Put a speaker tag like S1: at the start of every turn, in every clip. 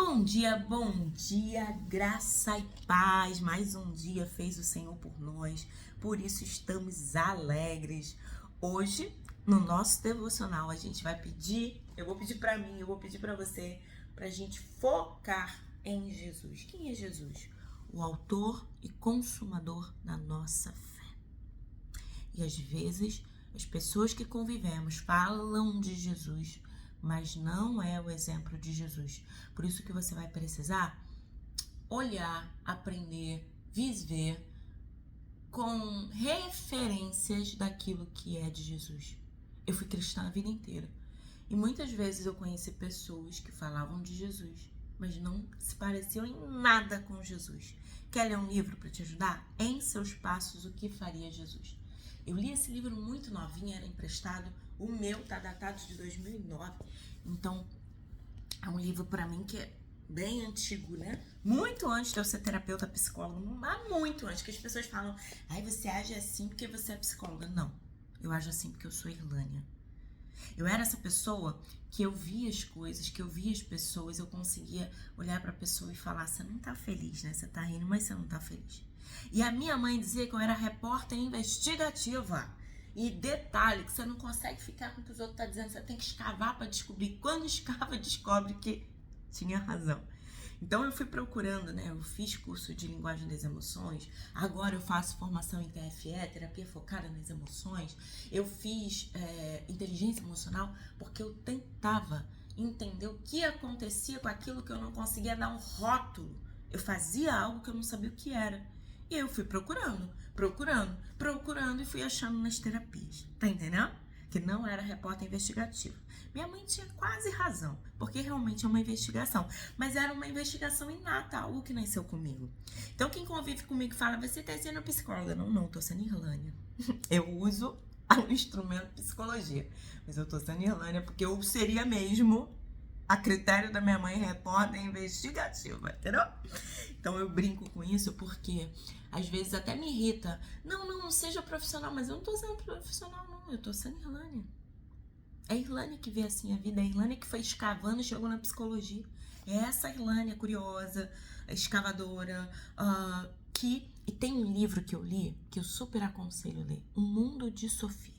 S1: bom dia, graça e paz. Mais um dia fez o Senhor por nós, por isso estamos alegres. Hoje, no nosso devocional, a gente vai pedir, eu vou pedir para mim, eu vou pedir para você, para a gente focar em Jesus. Quem é Jesus? O autor e consumador da nossa fé. E às vezes, as pessoas que convivemos falam de Jesus, mas não é o exemplo de Jesus. Por isso que você vai precisar olhar, aprender, viver com referências daquilo que é de Jesus. Eu fui cristã a vida inteira e muitas vezes eu conheci pessoas que falavam de Jesus, mas não se pareciam em nada com Jesus. Quer ler um livro para te ajudar? Em Seus Passos, o que faria Jesus? Eu li esse livro muito novinha, era emprestado. O meu tá datado de 2009. Então, é um livro para mim que é bem antigo, né? Muito antes de eu ser terapeuta psicóloga. Mas muito antes, que as pessoas falam, ai, você age assim porque você é psicóloga. Não, eu ajo assim porque eu sou Irlânia. Eu era essa pessoa que eu via as coisas, que eu via as pessoas, eu conseguia olhar pra pessoa e falar, você não tá feliz, né? Você tá rindo, mas você não tá feliz. E a minha mãe dizia que eu era repórter investigativa. E detalhe, que você não consegue ficar com o que os outros estão dizendo, você tem que escavar para descobrir. Quando escava, descobre que tinha razão. Então eu fui procurando, né? Eu fiz curso de linguagem das emoções, agora eu faço formação em TFE, terapia focada nas emoções. Eu fiz inteligência emocional porque eu tentava entender o que acontecia com aquilo que eu não conseguia dar um rótulo. Eu fazia algo que eu não sabia o que era. E eu fui procurando e fui achando nas terapias. Tá entendendo? Que não era repórter investigativo. Minha mãe tinha quase razão, porque realmente é uma investigação. Mas era uma investigação inata, algo que nasceu comigo. Então quem convive comigo fala, você tá sendo psicóloga. Não, tô sendo Irlânia. Eu uso o instrumento psicologia. Mas eu tô sendo Irlânia porque eu seria mesmo, a critério da minha mãe, repórter investigativa, entendeu? Então eu brinco com isso porque às vezes até me irrita. Não seja profissional, mas eu não tô sendo profissional, não. Eu tô sendo Irlânia. É a Irlânia que vê assim a vida, é a Irlânia que foi escavando e chegou na psicologia. É essa Irlânia curiosa, escavadora, E tem um livro que eu li, que eu super aconselho ler, O Mundo de Sofia.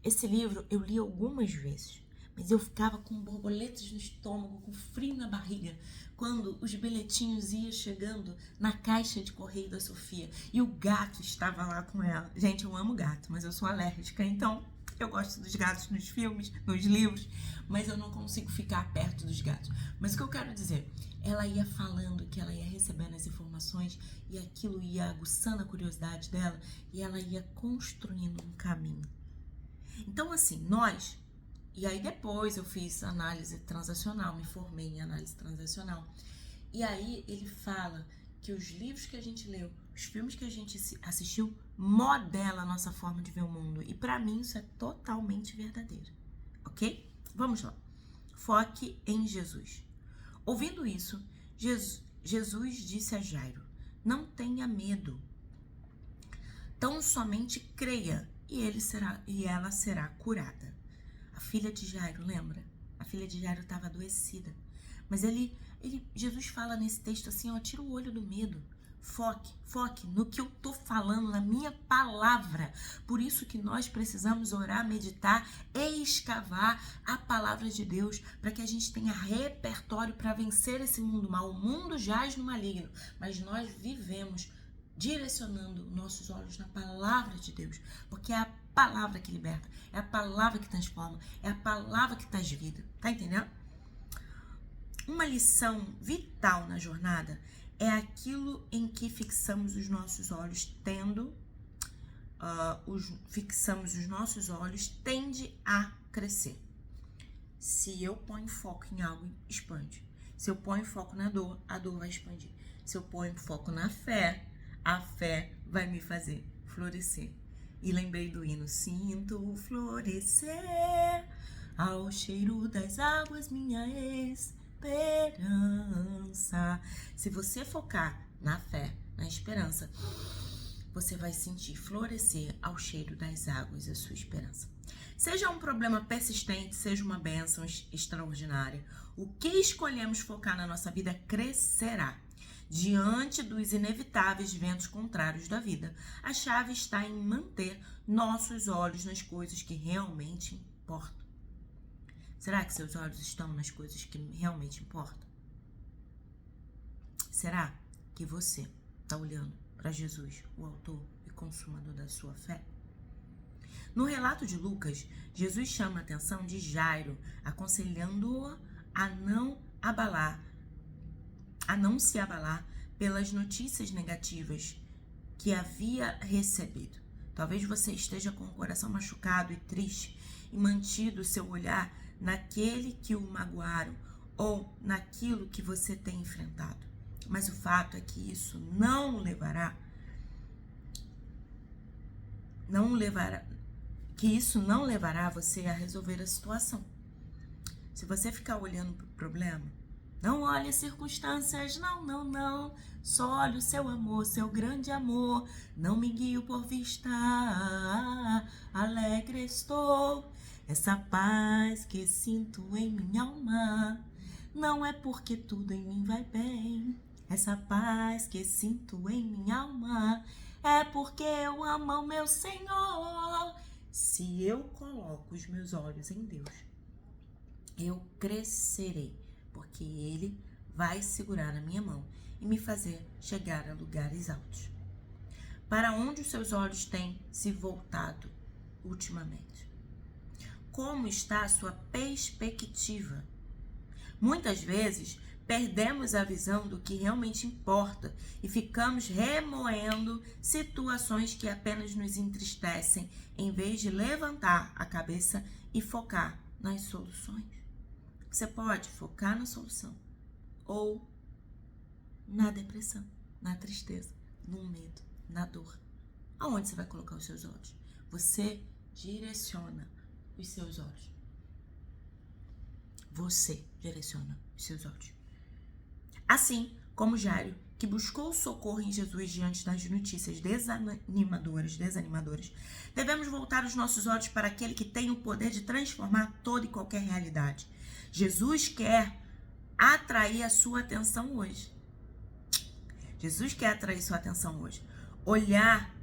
S1: Esse livro eu li algumas vezes, mas eu ficava com borboletas no estômago, com frio na barriga, quando os bilhetinhos iam chegando na caixa de correio da Sofia e o gato estava lá com ela. Gente, eu amo gato, mas eu sou alérgica, então eu gosto dos gatos nos filmes, nos livros, mas eu não consigo ficar perto dos gatos. Mas o que eu quero dizer, ela ia falando que ela ia recebendo as informações e aquilo ia aguçando a curiosidade dela e ela ia construindo um caminho. Então, assim, e aí depois eu fiz análise transacional, me formei em análise transacional. E aí ele fala que os livros que a gente leu, os filmes que a gente assistiu, modela a nossa forma de ver o mundo. E pra mim isso é totalmente verdadeiro, ok? Vamos lá. Foque em Jesus. Ouvindo isso, Jesus disse a Jairo, não tenha medo, tão somente creia e ela será curada. A filha de Jairo, lembra? A filha de Jairo estava adoecida. Mas Jesus fala nesse texto assim, ó, tira o olho do medo. Foque no que eu tô falando, na minha palavra. Por isso que nós precisamos orar, meditar e escavar a palavra de Deus, para que a gente tenha repertório para vencer esse mundo mal. O mundo jaz no maligno, mas nós vivemos direcionando nossos olhos na palavra de Deus, porque é a palavra que liberta, é a palavra que transforma, é a palavra que traz vida, tá entendendo? Uma lição vital na jornada é aquilo em que fixamos os nossos olhos, tende a crescer. Se eu ponho foco em algo, expande. Se eu ponho foco na dor, a dor vai expandir. Se eu ponho foco na fé, a fé vai me fazer florescer. E lembrei do hino, sinto florescer ao cheiro das águas minha esperança. Se você focar na fé, na esperança, você vai sentir florescer ao cheiro das águas a sua esperança. Seja um problema persistente, seja uma bênção extraordinária, o que escolhemos focar na nossa vida crescerá. Diante dos inevitáveis ventos contrários da vida, a chave está em manter nossos olhos nas coisas que realmente importam. Será que seus olhos estão nas coisas que realmente importam? Será que você está olhando para Jesus, o autor e consumador da sua fé? No relato de Lucas, Jesus chama a atenção de Jairo, aconselhando-o a não se abalar pelas notícias negativas que havia recebido. Talvez você esteja com o coração machucado e triste e mantido seu olhar naquele que o magoaram ou naquilo que você tem enfrentado. Mas o fato é que isso não levará você a resolver a situação. Se você ficar olhando para o problema, não olhe as circunstâncias, não. Só olhe o seu amor, seu grande amor. Não me guio por vista, alegre estou. Essa paz que sinto em minha alma, não é porque tudo em mim vai bem. Essa paz que sinto em minha alma, é porque eu amo o meu Senhor. Se eu coloco os meus olhos em Deus, eu crescerei, porque Ele vai segurar na minha mão e me fazer chegar a lugares altos. Para onde os seus olhos têm se voltado ultimamente? Como está a sua perspectiva? Muitas vezes perdemos a visão do que realmente importa e ficamos remoendo situações que apenas nos entristecem, em vez de levantar a cabeça e focar nas soluções. Você pode focar na solução ou na depressão, na tristeza, no medo, na dor. Aonde você vai colocar os seus olhos? Você direciona os seus olhos. Você direciona os seus olhos. Assim como Jairo, que buscou socorro em Jesus diante das notícias desanimadoras, devemos voltar os nossos olhos para aquele que tem o poder de transformar toda e qualquer realidade. Jesus quer atrair a sua atenção hoje. Olhar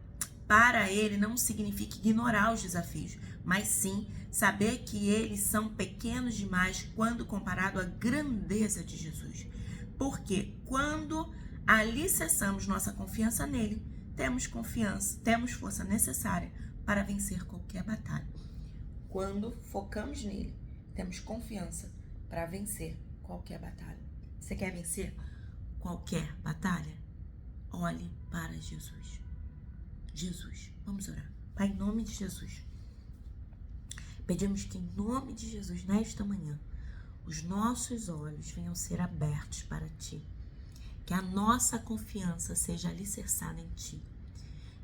S1: para Ele não significa ignorar os desafios, mas sim saber que eles são pequenos demais quando comparado à grandeza de Jesus. Porque quando alicerçamos nossa confiança nele, temos força necessária para vencer qualquer batalha. Quando focamos nele, temos confiança para vencer qualquer batalha. Você quer vencer qualquer batalha? Olhe para Jesus. Jesus, vamos orar. Pai, em nome de Jesus, pedimos que em nome de Jesus, nesta manhã, os nossos olhos venham ser abertos para Ti. Que a nossa confiança seja alicerçada em Ti.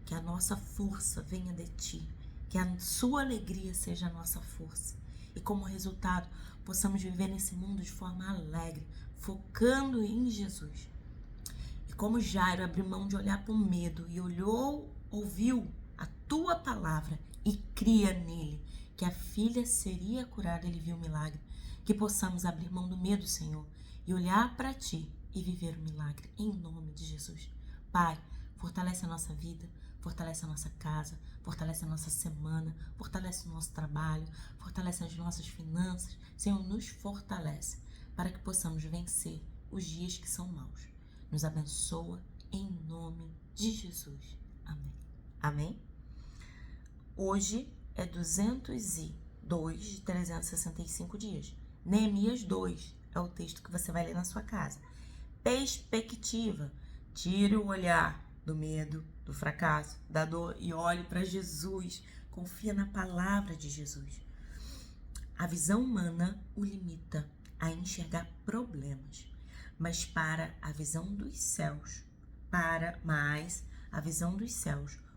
S1: Que a nossa força venha de Ti. Que a Sua alegria seja a nossa força. E como resultado, possamos viver nesse mundo de forma alegre, focando em Jesus. E como Jairo abriu mão de olhar para o medo e ouviu a Tua palavra e cria nele que a filha seria curada, ele viu o milagre. Que possamos abrir mão do medo, Senhor, e olhar para Ti e viver o milagre, em nome de Jesus. Pai, fortalece a nossa vida, fortalece a nossa casa, fortalece a nossa semana, fortalece o nosso trabalho, fortalece as nossas finanças. Senhor, nos fortalece para que possamos vencer os dias que são maus. Nos abençoa em nome de Jesus. Amém. Amém? Hoje é 202 de 365 dias. Neemias 2 é o texto que você vai ler na sua casa. Perspectiva. Tire o olhar do medo, do fracasso, da dor e olhe para Jesus. Confia na palavra de Jesus. A visão humana o limita a enxergar problemas, mas a visão dos céus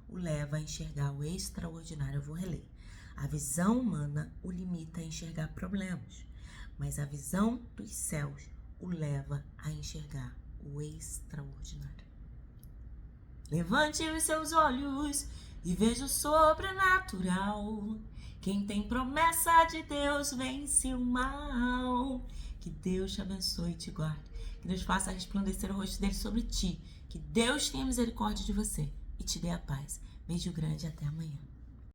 S1: o leva a enxergar o extraordinário. Eu vou reler. A visão humana o limita a enxergar problemas, mas a visão dos céus o leva a enxergar o extraordinário. Levante os seus olhos e veja o sobrenatural. Quem tem promessa de Deus vence o mal. Que Deus te abençoe e te guarde. Que Deus faça resplandecer o rosto dele sobre ti. Que Deus tenha misericórdia de você e te dê a paz. Beijo grande e até amanhã.